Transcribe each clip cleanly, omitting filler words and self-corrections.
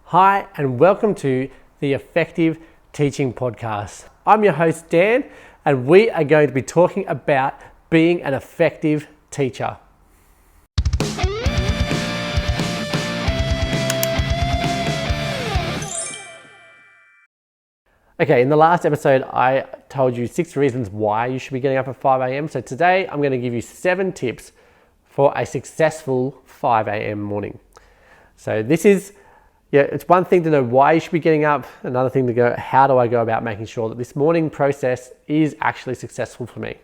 Hi, and welcome to the Effective Teaching Podcast. I'm your host, Dan, and we are going to be talking about being an effective teacher. Okay, in the last episode, I told you 6 reasons why you should be getting up at 5 a.m. So today, I'm going to give you 7 tips for a successful 5 a.m. morning. So it's one thing to know why you should be getting up, another thing to go, how do I go about making sure that this morning process is actually successful for me?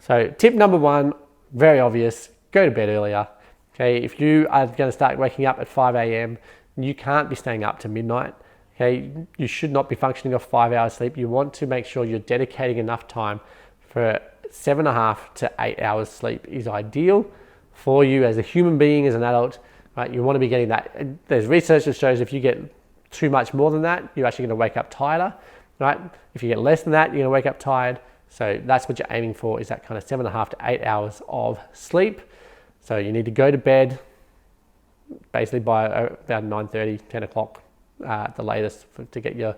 So tip number 1, very obvious, go to bed earlier. Okay, if you are going to start waking up at 5 a.m., you can't be staying up to midnight. Okay, you should not be functioning off 5 hours sleep. You want to make sure you're dedicating enough time for 7.5 to 8 hours sleep is ideal for you as a human being, as an adult. Right, you want to be getting that. There's research that shows if you get too much more than that, you're actually going to wake up tired. Right? If you get less than that, you're going to wake up tired. So that's what you're aiming for, is that kind of 7.5 to 8 hours of sleep. So you need to go to bed basically by about 9:30, 10 o'clock at the latest to get your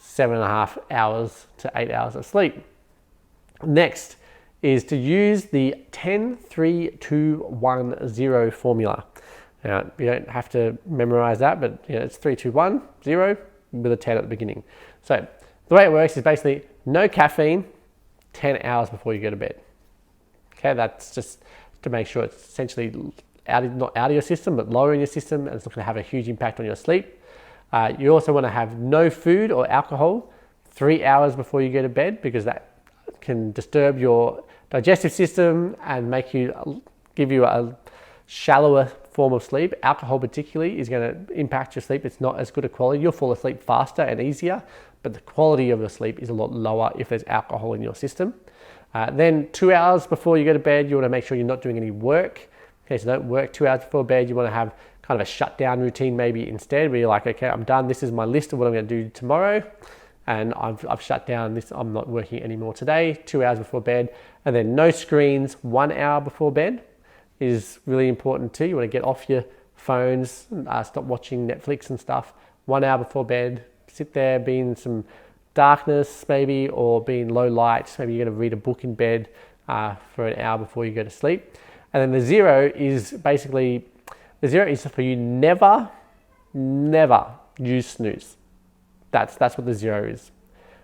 7.5 hours to 8 hours of sleep. Next is to use the 10-3-2-1-0 formula. Now, you don't have to memorize that, but it's 3-2-1-0 with a 10 at the beginning. So the way it works is basically no caffeine 10 hours before you go to bed. Okay, that's just to make sure it's essentially not out of your system, but lower in your system, and it's not going to have a huge impact on your sleep. You also want to have no food or alcohol 3 hours before you go to bed, because that can disturb your digestive system and give you a shallower form of sleep. Alcohol particularly is going to impact your sleep. It's not as good a quality. You'll fall asleep faster and easier, but the quality of your sleep is a lot lower if there's alcohol in your system. Then 2 hours before you go to bed, you want to make sure you're not doing any work. Okay, so don't work 2 hours before bed. You want to have kind of a shutdown routine maybe instead, where you're like, okay, I'm done. This is my list of what I'm going to do tomorrow, and I've shut down this. I'm not working anymore today. 2 hours before bed, and then no screens 1 hour before bed is really important too. You want to get off your phones, stop watching Netflix and stuff 1 hour before bed. Sit there, be in some darkness maybe, or be in low light. Maybe you're going to read a book in bed for an hour before you go to sleep. And then the zero is for you never use snooze. That's what the zero is.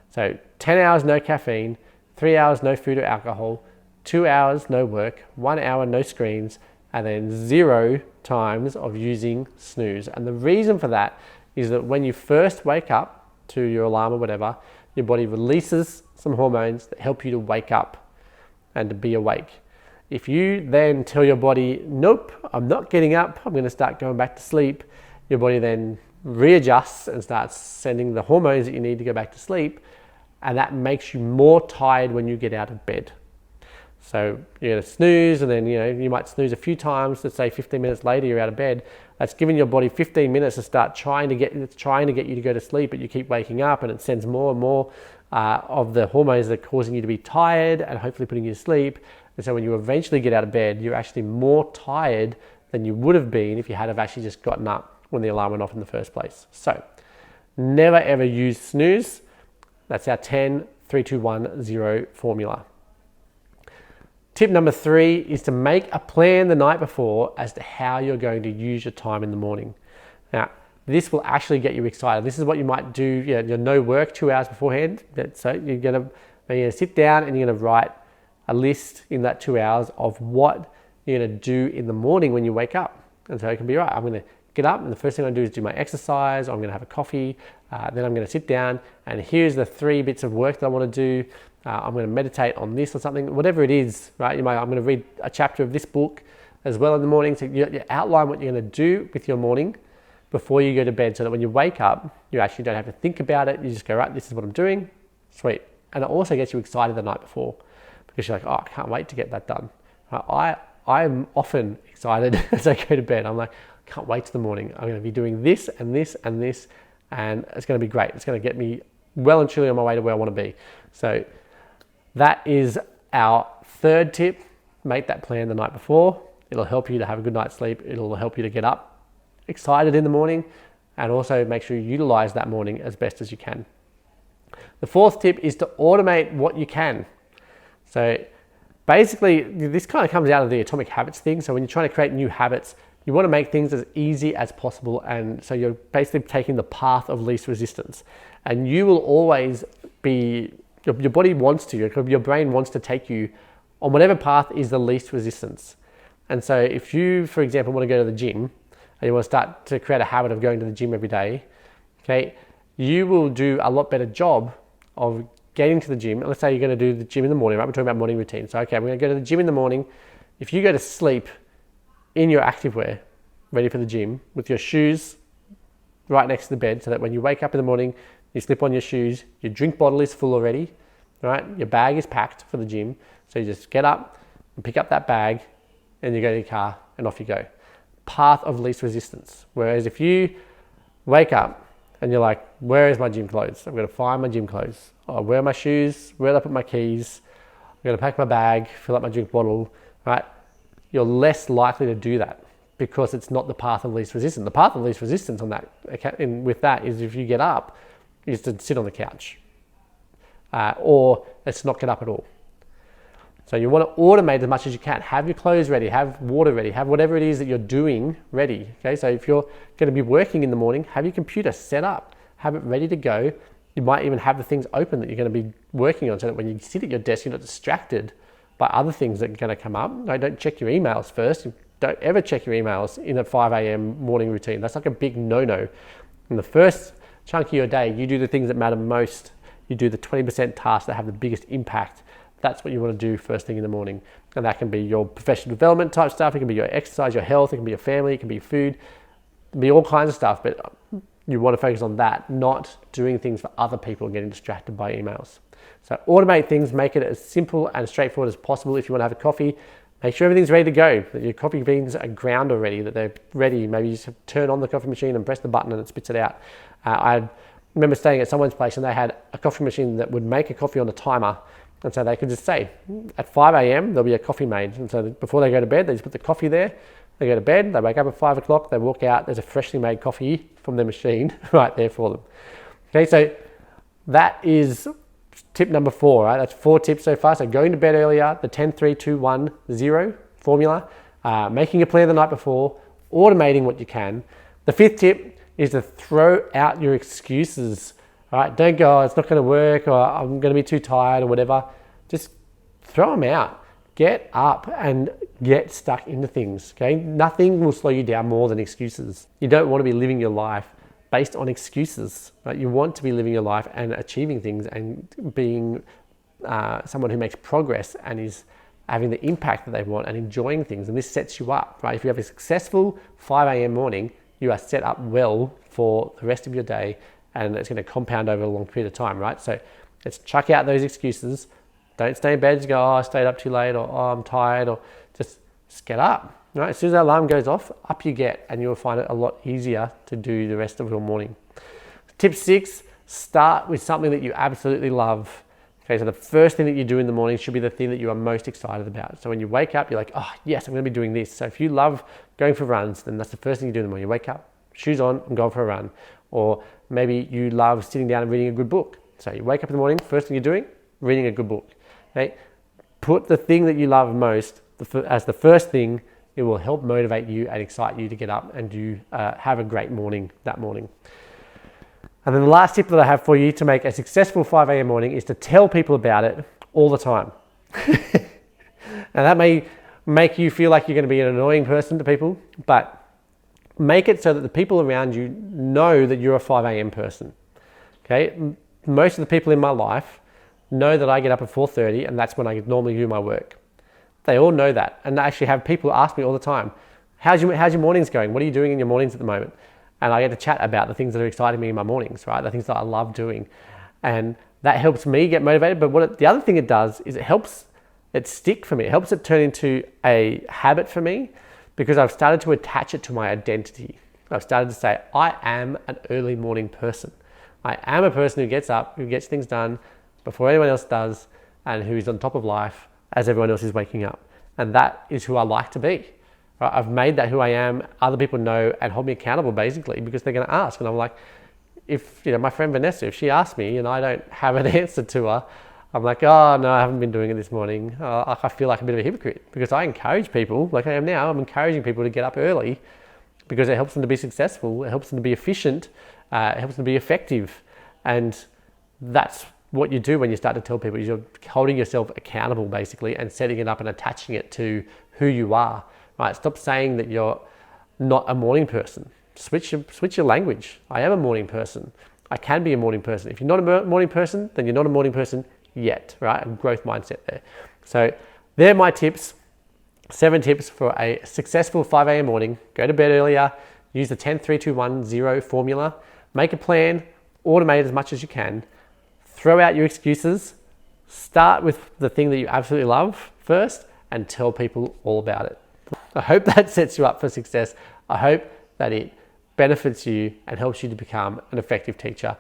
So 10 hours no caffeine, 3 hours no food or alcohol, 2 hours no work, 1 hour no screens, and then 0 times of using snooze. And the reason for that is that when you first wake up to your alarm or whatever, your body releases some hormones that help you to wake up and to be awake. If you then tell your body, nope, I'm not getting up, I'm going to start going back to sleep, your body then readjusts and starts sending the hormones that you need to go back to sleep, and that makes you more tired when you get out of bed. So you're going to snooze, and then you might snooze a few times. Let's say 15 minutes later you're out of bed. That's giving your body 15 minutes to start trying to get you to go to sleep, but you keep waking up, and it sends more and more of the hormones that are causing you to be tired and hopefully putting you to sleep. And so when you eventually get out of bed, you're actually more tired than you would have been if you had have actually just gotten up when the alarm went off in the first place. So never ever use snooze. That's our 10-3-2-1-0 formula. Tip number 3 is to make a plan the night before as to how you're going to use your time in the morning. Now, this will actually get you excited. This is what you might do, your no work 2 hours beforehand. So you're going to sit down and you're going to write a list in that 2 hours of what you're going to do in the morning when you wake up. And so it can be, right, I'm going to get up and the first thing I do is do my exercise, or I'm going to have a coffee, then I'm going to sit down and here's the 3 bits of work that I want to do. I'm going to meditate on this or something, whatever it is, right? I'm going to read a chapter of this book as well in the morning. So you outline what you're going to do with your morning before you go to bed, so that when you wake up, you actually don't have to think about it. You just go, right, this is what I'm doing. Sweet. And it also gets you excited the night before, because you're like, oh, I can't wait to get that done. I'm often excited as I go to bed. I'm like, I can't wait till the morning. I'm going to be doing this and this and this, and it's going to be great. It's going to get me well and truly on my way to where I want to be. So that is our 3rd tip. Make that plan the night before. It'll help you to have a good night's sleep. It'll help you to get up excited in the morning, and also make sure you utilize that morning as best as you can. The fourth tip is to automate what you can. So basically, this kind of comes out of the Atomic Habits thing. So when you're trying to create new habits, you want to make things as easy as possible. And so you're basically taking the path of least resistance. And you will always be, your body wants to, your brain wants to take you on whatever path is the least resistance. And so if you, for example, want to go to the gym and you want to start to create a habit of going to the gym every day, okay, you will do a lot better job of getting to the gym. Let's say you're going to do the gym in the morning, right? We're talking about morning routine. So, okay, we're going to go to the gym in the morning. If you go to sleep in your activewear, ready for the gym, with your shoes right next to the bed, so that when you wake up in the morning, you slip on your shoes, your drink bottle is full already, right? Your bag is packed for the gym. So you just get up and pick up that bag and you go to your car and off you go. Path of least resistance. Whereas if you wake up and you're like, where is my gym clothes? I'm going to find my gym clothes. Oh, where are my shoes? Where do I put my keys? I'm going to pack my bag, fill up my drink bottle, right? You're less likely to do that because it's not the path of least resistance. The path of least resistance on that, with that, is if you get up, is to sit on the couch, or let's not get up at all. So you want to automate as much as you can. Have your clothes ready, have water ready, have whatever it is that you're doing ready. Okay, so if you're going to be working in the morning, have your computer set up, have it ready to go. You might even have the things open that you're going to be working on so that when you sit at your desk, you're not distracted by other things that are going to come up. No, don't check your emails first. Don't ever check your emails in a 5 a.m. morning routine. That's like a big no-no. In the first chunk of your day, you do the things that matter most. You do the 20% tasks that have the biggest impact. That's what you want to do first thing in the morning. And that can be your professional development type stuff. It can be your exercise, your health. It can be your family. It can be food. It can be all kinds of stuff. But you want to focus on that, not doing things for other people and getting distracted by emails. So automate things, make it as simple and straightforward as possible. If you want to have a coffee, make sure everything's ready to go, that your coffee beans are ground already, that they're ready. Maybe you just turn on the coffee machine and press the button and it spits it out. I remember staying at someone's place and they had a coffee machine that would make a coffee on a timer. And so they could just say, at 5 a.m., there'll be a coffee made. And so before they go to bed, they just put the coffee there. They go to bed, they wake up at 5 o'clock, they walk out, there's a freshly made coffee from their machine right there for them. Okay, so that is tip number 4, right? That's 4 tips so far. So going to bed earlier, the 10-3-2-1-0 formula, making a plan the night before, automating what you can. The 5th tip is to throw out your excuses. All right, don't go, oh, it's not going to work, or I'm going to be too tired, or whatever. Just throw them out. Get up and get stuck into things, okay? Nothing will slow you down more than excuses. You don't want to be living your life based on excuses, right? You want to be living your life and achieving things and being someone who makes progress and is having the impact that they want and enjoying things. And this sets you up, right? If you have a successful 5 a.m. morning, you are set up well for the rest of your day, and it's going to compound over a long period of time, right? So let's chuck out those excuses. Don't stay in bed and go, oh, I stayed up too late, or oh, I'm tired, or just get up, right? As soon as that alarm goes off, up you get, and you'll find it a lot easier to do the rest of your morning. Tip 6, start with something that you absolutely love. Okay, so the first thing that you do in the morning should be the thing that you are most excited about. So when you wake up, you're like, oh, yes, I'm going to be doing this. So if you love going for runs, then that's the first thing you do in the morning. You wake up, shoes on, and go for a run. Or maybe you love sitting down and reading a good book. So you wake up in the morning, first thing you're doing, reading a good book. Okay? Put the thing that you love most as the first thing. It will help motivate you and excite you to get up and do have a great morning that morning. And then the last tip that I have for you to make a successful 5 a.m. morning is to tell people about it all the time. Now that may make you feel like you're going to be an annoying person to people, but make it so that the people around you know that you're a 5 a.m. person. Okay? Most of the people in my life know that I get up at 4:30 and that's when I normally do my work. They all know that, and I actually have people ask me all the time, how's your mornings going? What are you doing in your mornings at the moment? And I get to chat about the things that are exciting me in my mornings, right? The things that I love doing. And that helps me get motivated. But the other thing it does is it helps it stick for me. It helps it turn into a habit for me because I've started to attach it to my identity. I've started to say, I am an early morning person. I am a person who gets up, who gets things done before anyone else does, and who's on top of life as everyone else is waking up. And that is who I like to be. Right? I've made that who I am. Other people know and hold me accountable basically because they're going to ask. And I'm like, if my friend Vanessa, if she asks me and I don't have an answer to her, I'm like, oh no, I haven't been doing it this morning. I feel like a bit of a hypocrite because I encourage people, like I am now, I'm encouraging people to get up early because it helps them to be successful, it helps them to be efficient, it helps them to be effective. And that's what you do when you start to tell people. You're holding yourself accountable basically and setting it up and attaching it to who you are. Right? Stop saying that you're not a morning person. Switch your language. I am a morning person. I can be a morning person. If you're not a morning person, then you're not a morning person yet, right? A growth mindset there. So they're my tips. 7 tips for a successful 5 a.m. morning. Go to bed earlier. Use the 10-3-2-1-0 formula. Make a plan. Automate as much as you can. Throw out your excuses. Start with the thing that you absolutely love first and tell people all about it. I hope that sets you up for success. I hope that it benefits you and helps you to become an effective teacher.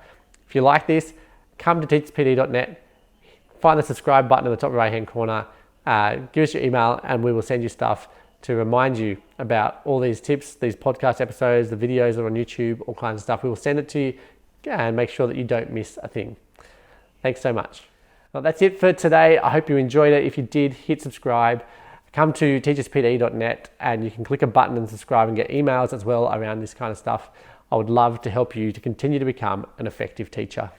If you like this, come to teacherspd.net, find the subscribe button in the top right hand corner, give us your email and we will send you stuff to remind you about all these tips, these podcast episodes, the videos that are on YouTube, all kinds of stuff. We will send it to you and make sure that you don't miss a thing. Thanks so much. Well, that's it for today. I hope you enjoyed it. If you did, hit subscribe. Come to teacherspd.net and you can click a button and subscribe and get emails as well around this kind of stuff. I would love to help you to continue to become an effective teacher.